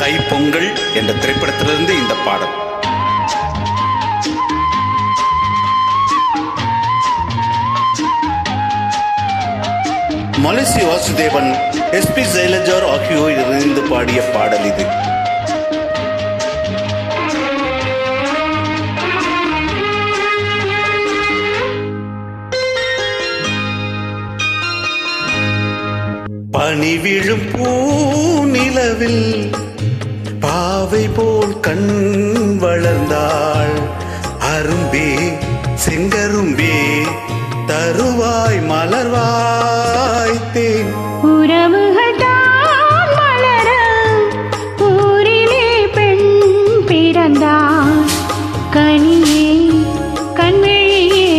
தைப்பொங்கல் என்ற திரைப்படத்திலிருந்து இந்த பாடல். மலேசி வாசுதேவன், எஸ்.பி. சைலஜா ஆகியோர் இணைந்து பாடிய பாடல் இது. பனி விழும் பூநிலவில் பாவை போல் கண் வளர்ந்தாள். அரும்பே செங்கரும்பே தருவாய் மலர்வாய் தேன். உறவுகள் தான் மலர ஊரிலே பெண் பிறந்தாள். கனியே கண்விழியே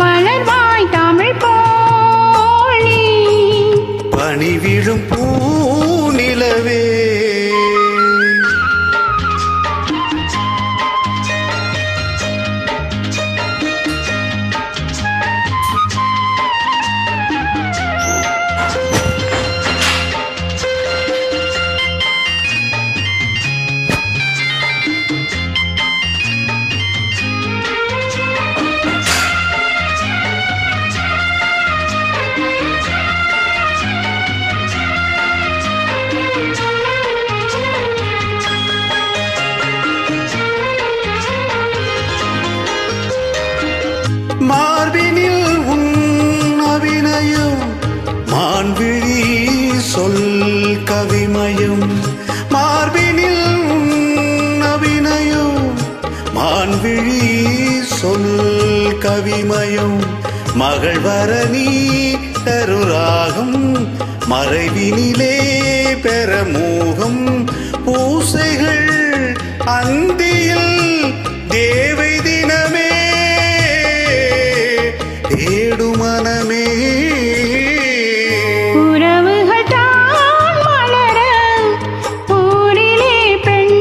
வளர்வாய் தமிழ் போலி. பனி விழும் பூநிலவே மார்பினில் உன் அபிநயம் மான்விழி சொல் கவிமயம். மார்பினில் உன் அபிநயம் மான்விழி சொல் கவிமயம். மகள் வரணி தருராகம் மறைவினிலே பெறமோகம். பூசைகள் அந்தியில் தேவை தினமே மனமே. உறவுகள் தான் மலர ஊரிலே பெண்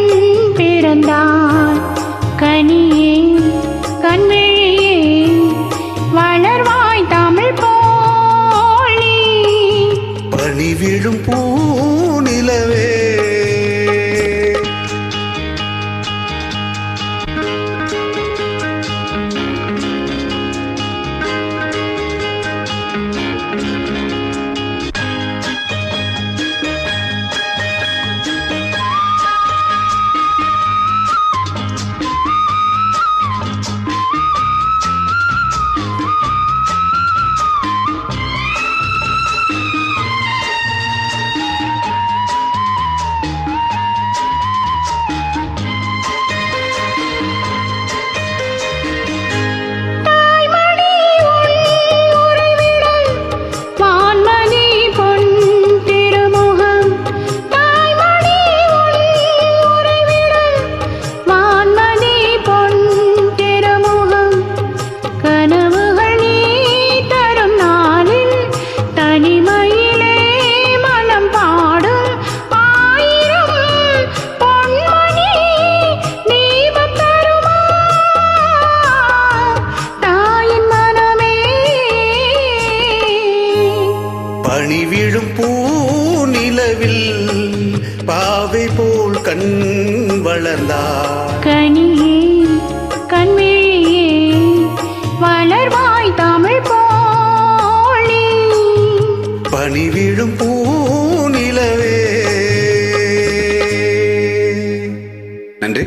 பிறந்தாள். கனியே கண்விழியே வளர்வாய் தமிழ் போலி. பனி விழும் பூநிலவே பனி விழும் பூநிலவில் பாவை போல் கண் வளர்ந்தாள். கனியே கண்விழியே வளர்வாய் தமிழ் போலி. பனி விழும் பூநிலவே. நன்றி.